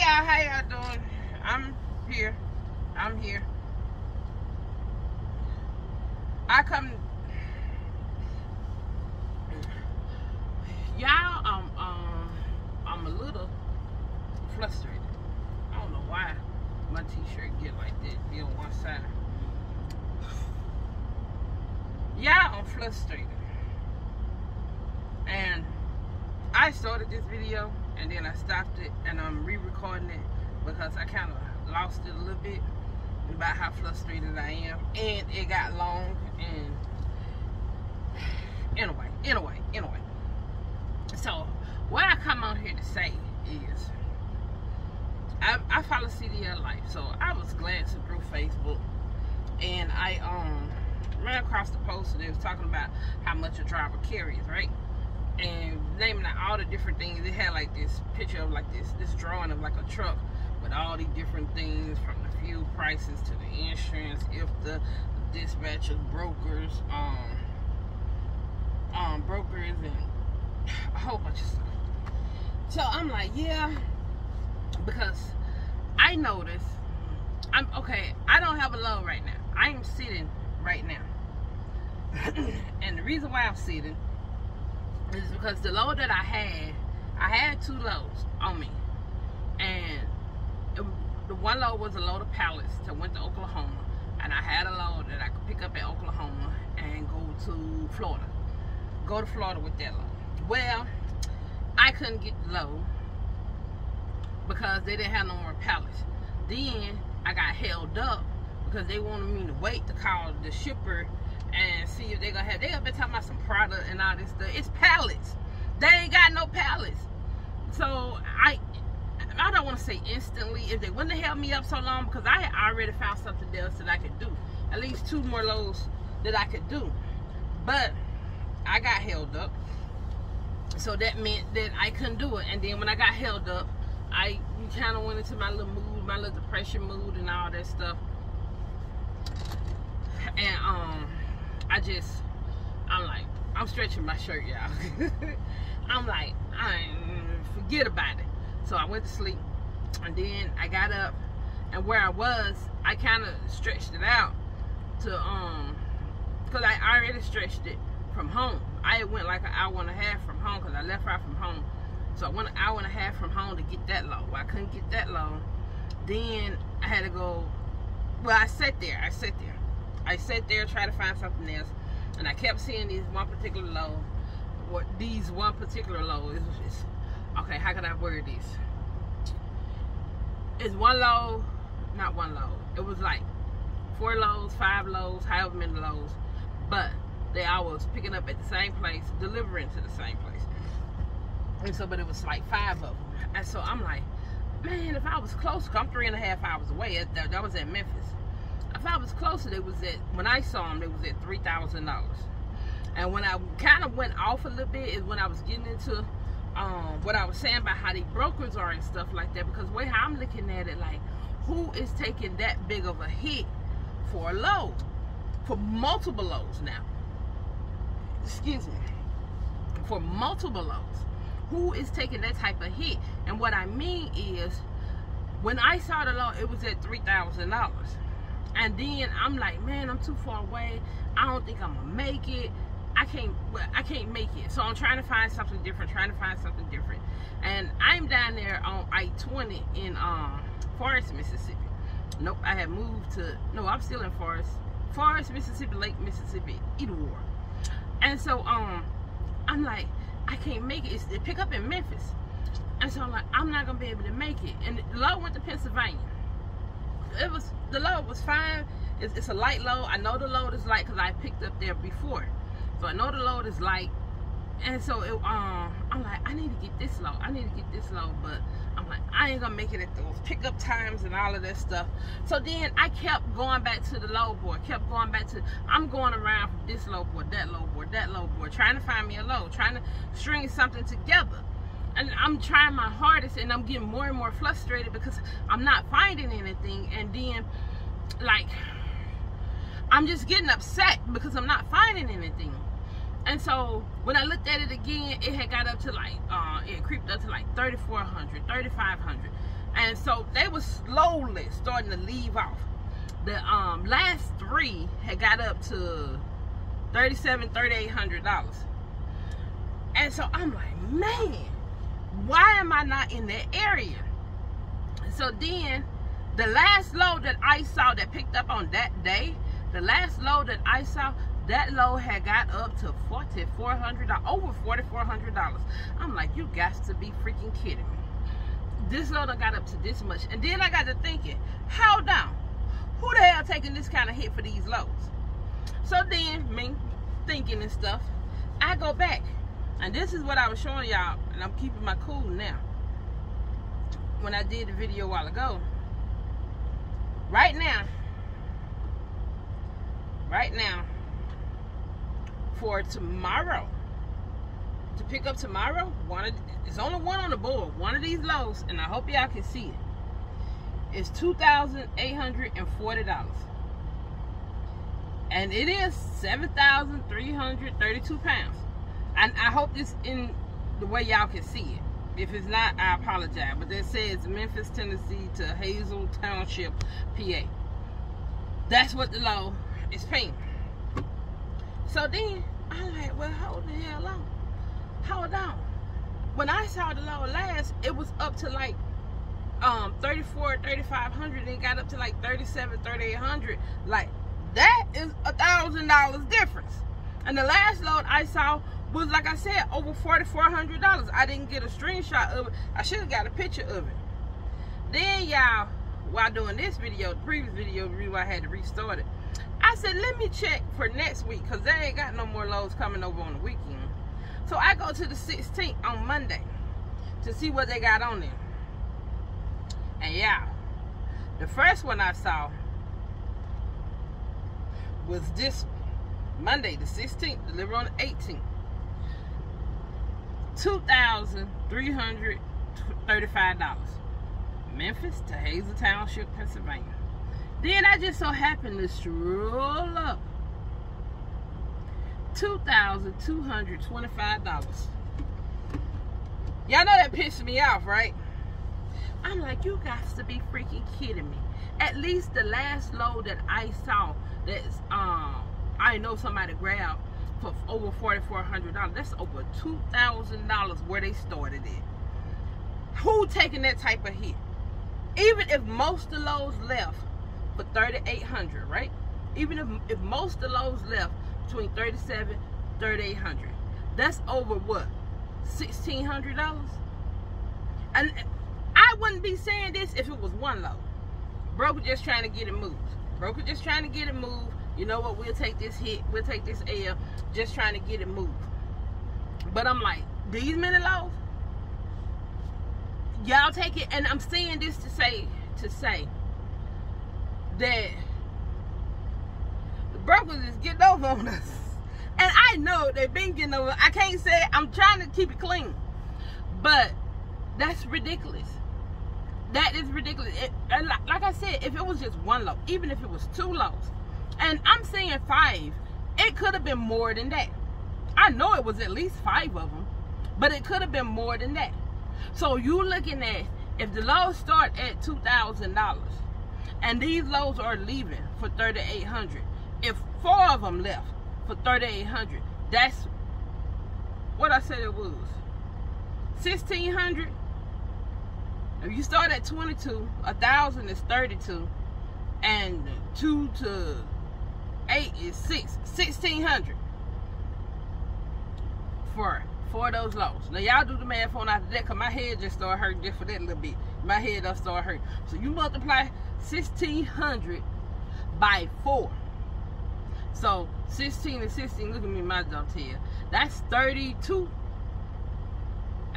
y'all, how y'all doing? I'm here. I come, y'all. I'm a little frustrated. I don't know why my t-shirt get like that, be on one side. Y'all, I'm frustrated, and I started this video and then I stopped it, and I'm re-recording it because I kind of lost it a little bit about how frustrated I am, and it got long. And anyway, so what I come on here to say is I follow CDL Life, so I was glancing through Facebook, and I ran across the post, and they was talking about how much a driver carries, right? And naming out all the different things. It had like this picture of like this drawing of like a truck with all these different things, from the fuel prices to the insurance, if the dispatchers, brokers, brokers, and a whole bunch of stuff. So I'm like, yeah, because I noticed I don't have a load right now. I am sitting right now. And the reason why I'm sitting is because the load that I had 2 loads on me, and the one load was a load of pallets that went to Oklahoma, and I had a load that I could pick up at Oklahoma and go to Florida with that load. Well, I couldn't get the load because they didn't have no more pallets. Then I got held up because they wanted me to wait to call the shipper and see if they're gonna have. They have been talking about some product and all this stuff. It's pallets. They ain't got no pallets. So I don't want to say instantly, if they wouldn't have held me up so long, because I had already found something else that I could do. At least 2 more loads that I could do. But I got held up. So that meant that I couldn't do it. And then when I got held up, I kind of went into my little mood, my little depression mood and all that stuff. And I'm like, I'm stretching my shirt, y'all. I'm like, forget about it. So I went to sleep, and then I got up, and where I was, I kind of stretched it out to, because I already stretched it from home. I went like an hour and a half from home, because I left right from home. So I went an hour and a half from home to get that load. Well, I couldn't get that load. Then I had to go, well, I sat there, trying to find something else, and I kept seeing these one particular load, okay, how can I word this? It's one load, not one load. It was like 4 loads, 5 loads, however many loads, but they all was picking up at the same place, delivering to the same place. And so, but it was like 5 of them. And so I'm like, man, if I was closer, I'm 3.5 hours away. That was at Memphis. If I was closer, when I saw them, they was at $3,000. And when I kind of went off a little bit is when I was getting into what I was saying about how the brokers are and stuff like that. Because the way how I'm looking at it, like, who is taking that big of a hit for a load? For multiple loads now. Excuse me. For multiple loads. Who is taking that type of hit? And what I mean is, when I saw the load, it was at $3,000. And then I'm like, man, I'm too far away. I don't think I'm gonna make it. I can't make it. So I'm trying to find something different, And I'm down there on I-20 in Forest, Mississippi. Nope, I have moved to, no, I'm still in Forest, Mississippi, Lake Mississippi, either war. And so I'm like, I can't make it. It's the pick up in Memphis. And so I'm like, I'm not gonna be able to make it. And the load went to Pennsylvania. The load was fine. It's a light load. I know the load is light because I picked up there before. So I know the load is light. And so I'm like, I need to get this load. But I'm like, I ain't gonna make it at those pickup times and all of that stuff. So then I kept going back to the load board. I'm going around from this load board, that load board, trying to find me a load, trying to string something together. And I'm trying my hardest, and I'm getting more and more frustrated because I'm not finding anything. And then, like, I'm just getting upset because I'm not finding anything. And so when I looked at it again, it had got up to like, it creeped up to like 3,400, 3,500. And And so they were slowly starting to leave off. The last 3 had got up to $3,700, $3,800. And so I'm like, man, why am I not in that area? So then the last load that I saw that picked up on that day, the last load that I saw, that load had got up to $4,400, over $4,400. I'm like, you got to be freaking kidding me. This load got up to this much. And then I got to thinking, hold on, who the hell taking this kind of hit for these loads? So then, me thinking and stuff, I go back. And this is what I was showing y'all, and I'm keeping my cool now. When I did the video a while ago, right now, for tomorrow, to pick up tomorrow, there's only one on the board. One of these loads, and I hope y'all can see it, is $2,840. And it is 7,332 pounds. And I hope this in the way y'all can see it. If it's not, I apologize. But it says Memphis, Tennessee to Hazel Township, PA. That's what the load is paying. So then, I'm like, well, hold the hell on. Hold on. When I saw the load last, it was up to like $3,400, $3,500, and it got up to like $3,700, $3,800. Like, that is $1,000 difference. And the last load I saw was, like I said, over $4,400. I didn't get a screenshot of it. I should have got a picture of it. Then, y'all, while doing this video, the previous video, the reason why I had to restart it, I said, let me check for next week, because they ain't got no more loads coming over on the weekend. So I go to the 16th on Monday to see what they got on there. And y'all, the first one I saw was this one. Monday the 16th, delivered on the 18th. $2,335. Memphis to Hazel Township, Pennsylvania. Then I just so happened to stroll up. $2,225. Y'all know that pissed me off, right? I'm like, you got to be freaking kidding me. At least the last load that I saw, that's I know somebody grabbed for over $4,400. That's over $2,000 where they started it. Who taking that type of hit? Even if most of the loads left for $3,800, right? Even if most of the loads left between $3,700, $3,800, that's over what? $1,600? And I wouldn't be saying this if it was one load. Broker just trying to get it moved. Broker just trying to get it moved. You know what? We'll take this hit. We'll take this L. Just trying to get it moved. But I'm like, these many loads? Y'all take it. And I'm saying this to say that the brokers is getting over on us. And I know they've been getting over. I can't say it. I'm trying to keep it clean. But that's ridiculous. That is ridiculous. Like I said, if it was just one load, even if it was 2 loads, and I'm saying 5, it could have been more than that. I know it was at least 5 of them, but it could have been more than that. So you looking at, if the loads start at $2,000 and these loads are leaving for $3,800, if 4 of them left for $3,800, that's what I said it was. $1,600. If you start at 22, 1,000 is 32, and 2 to 8 is 1,600 for those loads. Now y'all do the math on after that, because my head just started hurting just for that little bit. My head done started hurting. So you multiply 1,600 by 4. So 16 and 16, look at me, my dumb tail. That's 32.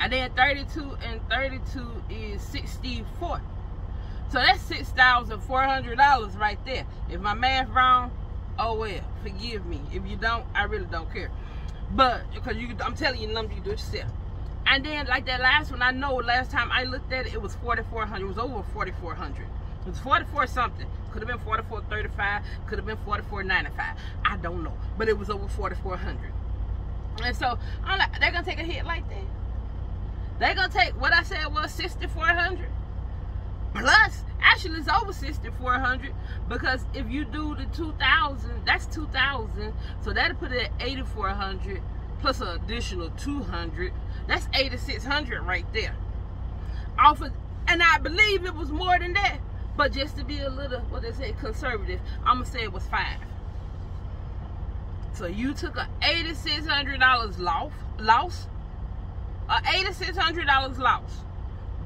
And then 32 and 32 is 64. So that's $6,400 right there. If my math wrong, oh well, forgive me. If you don't, I really don't care. But because I'm telling you the number, you do it yourself. And then like that last one, I know last time I looked at it, it was $4,400. It was over $4,400. It was 44 something. Could have been 44.35. Could have been 44.95. I don't know. But it was over 4,400. And so I'm like, they're gonna take a hit like that. They're gonna take what I said was 6,400. it's over 6,400, because if you do the 2,000, that's 2,000, so that'll put it at 8,400 plus an additional 200. That's 8,600 right there. Off of, and I believe it was more than that, but just to be a little, what they say, conservative, I'm gonna say it was 5. So you took a $8,600 loss, a $8,600 loss,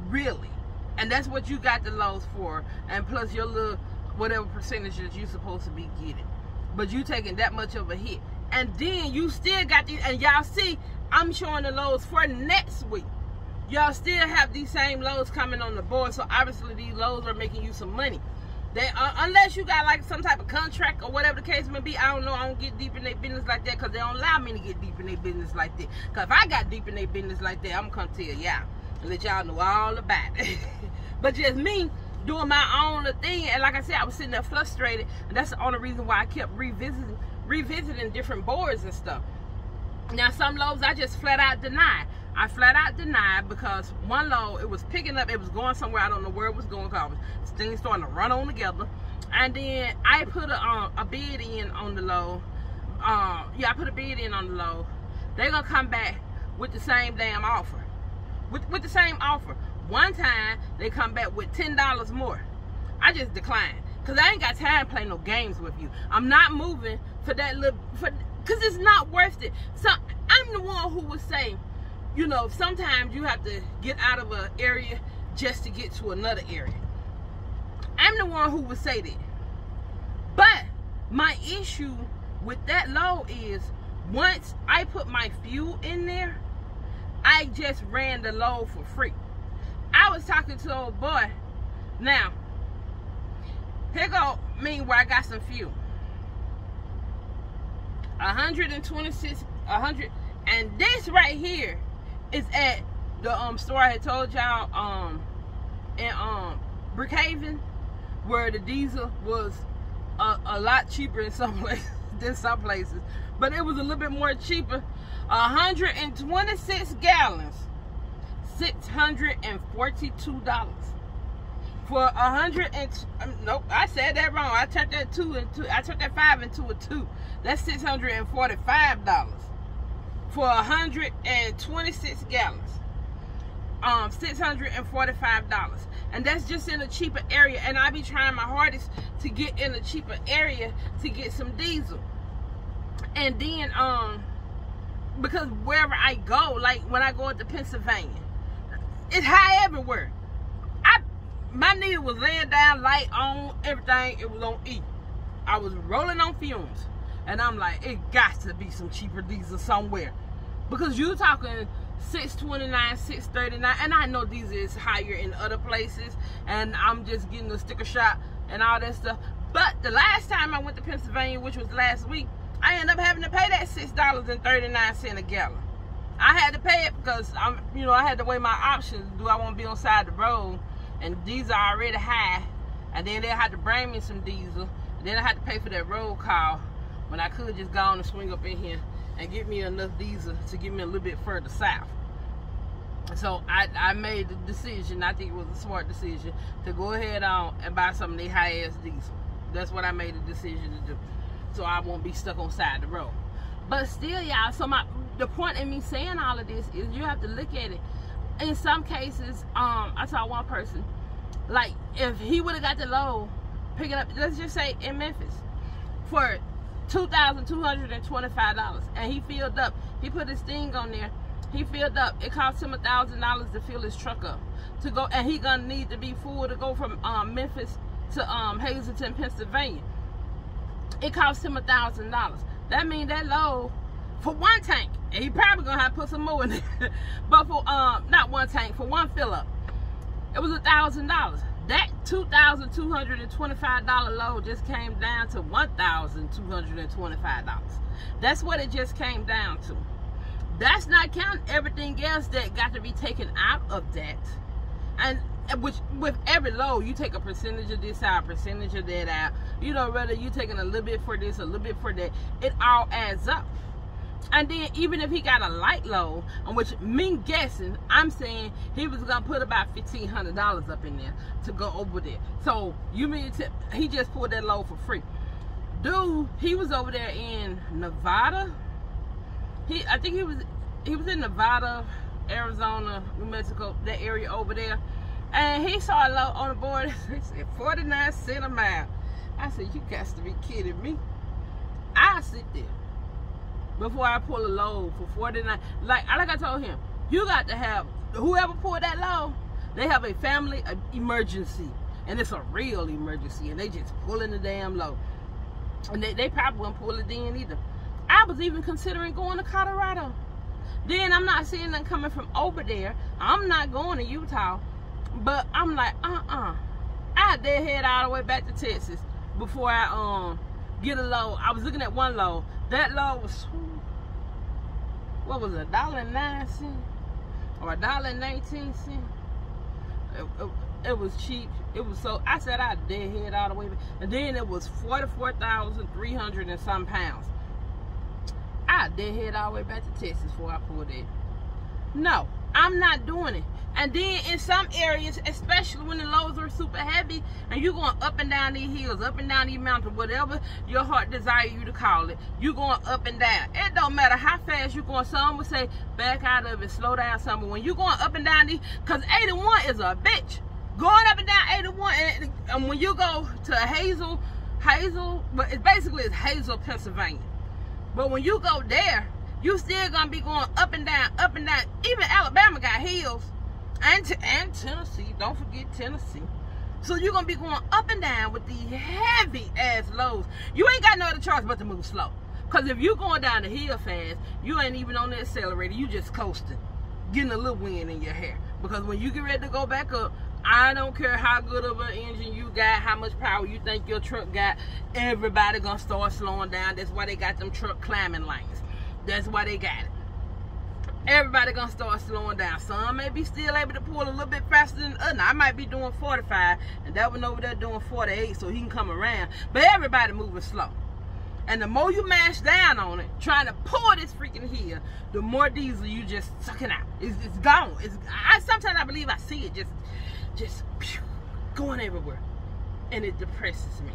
really, and that's what you got the loss for, and plus your little whatever percentages you supposed to be getting, but you taking that much of a hit, and then you still got these, and y'all see, I'm showing the lows for next week. Y'all still have these same lows coming on the board, so obviously these lows are making you some money. They unless you got like some type of contract or whatever the case may be, I don't know. I don't get deep in their business like that, because they don't allow me to get deep in their business like that. Because if I got deep in their business like that, I'm gonna come tell y'all and let y'all know all about it. But just me doing my own thing, and like I said, I was sitting there frustrated, and that's the only reason why I kept revisiting different boards and stuff. Now some lows I just flat out denied. I flat out denied, because one low, it was picking up, it was going somewhere, I don't know where it was going, because things starting to run on together. And then I put a bid in on the low. Yeah, I put a bid in on the low. They're gonna come back with the same damn offer, with the same offer. One time they come back with $10 more. I just declined, because I ain't got time to play no games with you. I'm not moving for that little, because it's not worth it. So I'm the one who would say, you know, sometimes you have to get out of an area just to get to another area. I'm the one who would say that. But my issue with that low is, once I put my fuel in there, I just ran the load for free. I was talking to old boy. Now, here go me where I got some fuel. 126, 100, and this right here is at the store I had told y'all in Brookhaven, where the diesel was a lot cheaper in some places than some places, but it was a little bit more cheaper. 126 gallons, $642 for 100 and nope, I said that wrong. I turned that 2 into, I turned that 5 into a 2. That's $645 for 126 gallons. $645, and that's just in a cheaper area. And I be trying my hardest to get in a cheaper area to get some diesel. And then because wherever I go, like when I go into Pennsylvania, it's high everywhere. My needle was laying down, light on, everything. It was on E. I was rolling on fumes, and I'm like, it got to be some cheaper diesel somewhere, because you talking $629, $639, and I know diesel is higher in other places, and I'm just getting a sticker shock and all that stuff. But the last time I went to Pennsylvania, which was last week, I ended up having to pay that $6.39 a gallon. I had to pay it because I had to weigh my options. Do I want to be on the side of the road, and diesel already high, and then they had to bring me some diesel, and then I had to pay for that road call when I could just go on and swing up in here and get me enough diesel to get me a little bit further south. So I made the decision, I think it was a smart decision, to go ahead on and buy some of the high-ass diesel. That's what I made the decision to do, so I won't be stuck on the side of the road. But still, y'all, so the point in me saying all of this is you have to look at it. In some cases, I saw one person, like, if he would have got the load, picking up, let's just say in Memphis, for $2,225, and he filled up, he put his thing on there, he filled up, it cost him $1,000 to fill his truck up, to go, and he gonna need to be full to go from Memphis to Hazleton, Pennsylvania. It cost him $1,000. That means that load for one tank, and he probably gonna have to put some more in there, but for not one tank, for one fill up, it was $1,000. That $2,225 load just came down to $1,225. That's what it just came down to. That's not counting everything else that got to be taken out of that. And which, with every load, you take a percentage of this out, a percentage of that out. You know, whether you taking a little bit for this, a little bit for that, it all adds up. And then even if he got a light load, on which me guessing, I'm saying he was gonna put about $1,500 up in there to go over there. So you mean to, he just pulled that load for free? Dude, he was over there in Nevada. I think he was in Nevada, Arizona, New Mexico, that area over there. And he saw a load on the board. It said 49 cents a mile. I said, you got to be kidding me. I sit there before I pull a load for 49. Like I told him, you got to have, whoever pulled that load, they have a family emergency. And it's a real emergency. And they just pulling the damn load. And they probably wouldn't pull it in either. I was even considering going to Colorado. Then I'm not seeing them coming from over there. I'm not going to Utah. But I'm like, I did head all the way back to Texas before I get a load. I was looking at one load. That load was, what was it, $1.09 or $1.19? It was cheap. It was so, I said I did head all the way back. And then it was 44,300 and some pounds. I did head all the way back to Texas before I pulled it. No, I'm not doing it. And then in some areas, especially when the loads are super heavy and you're going up and down these hills, up and down these mountains, whatever your heart desire you to call it, you're going up and down. It don't matter how fast you're going. Some would say back out of it, slow down some. But when you're going up and down these, because 81 is a bitch. Going up and down 81, and when you go to Hazel, but it's Hazel, Pennsylvania. But when you go there, you still gonna be going up and down, up and down. Even Alabama got hills, and Tennessee. Don't forget Tennessee. So you're gonna be going up and down with these heavy ass loads. You ain't got no other choice but to move slow. Cause if you going down the hill fast, you ain't even on the accelerator. You just coasting, getting a little wind in your hair. Because when you get ready to go back up, I don't care how good of an engine you got, how much power you think your truck got, everybody gonna start slowing down. That's why they got them truck climbing lanes. That's why they got it. Everybody gonna start slowing down. Some may be still able to pull a little bit faster than others. I might be doing 45, and that one over there doing 48, so he can come around. But everybody moving slow. And the more you mash down on it, trying to pull this freaking hill, the more diesel you just sucking out. It's gone. Sometimes I believe I see it just going everywhere, and it depresses me.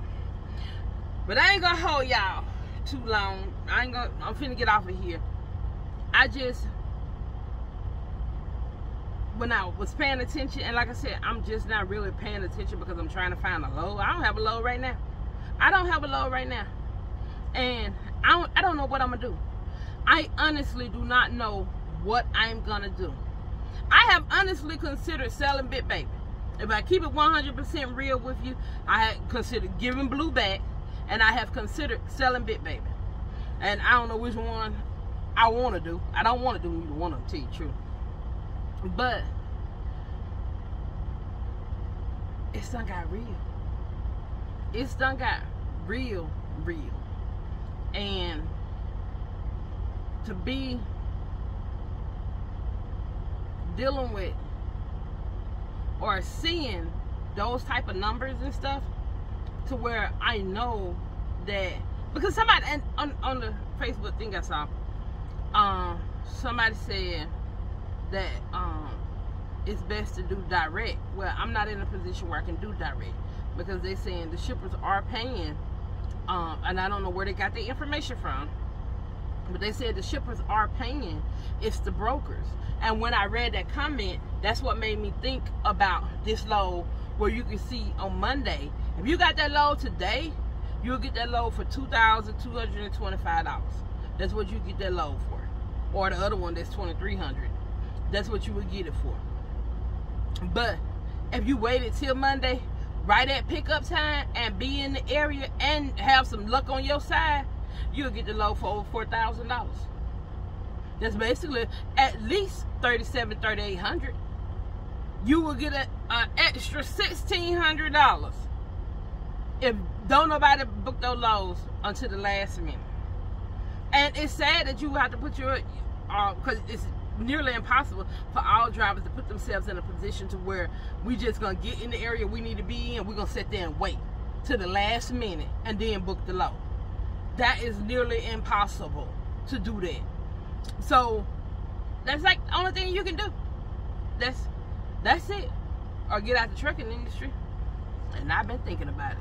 But I ain't gonna hold y'all too long. I'm finna get off of here. When I was paying attention, and like I said, I'm just not really paying attention because I'm trying to find a load. I don't have a load right now. And I don't know what I'm gonna do. I honestly do not know what I'm gonna do. I have honestly considered selling Bit Baby. If I keep it 100% real with you, I had considered giving Blue back, and I have considered selling Bit Baby. And I don't know which one I want to do. I don't want to do either one of them, to tell you the truth. But it's done got real. It's done got real. And to be dealing with or seeing those type of numbers and stuff, to where I know that, because somebody on the Facebook thing I saw, somebody said that it's best to do direct. Well, I'm not in a position where I can do direct, because they're saying the shippers are paying, and I don't know where they got the information from, but they said the shippers are paying, it's the brokers. And when I read that comment, that's what made me think about this load, where you can see on Monday, if you got that load today, you'll get that load for $2,225. That's what you get that load for. Or the other one that's $2,300. That's what you would get it for. But if you waited till Monday, right at pickup time, and be in the area and have some luck on your side, you'll get the load for over $4,000. That's basically at least $3,700, $3,800. You will get an extra $1,600 if don't nobody book those loads until the last minute. And it's sad that you have to put your, because it's nearly impossible for all drivers to put themselves in a position to where we just gonna get in the area we need to be in, we're gonna sit there and wait to the last minute and then book the load. That is nearly impossible to do that. So that's like the only thing you can do. That's it. Or get out the trucking industry. And I've been thinking about it.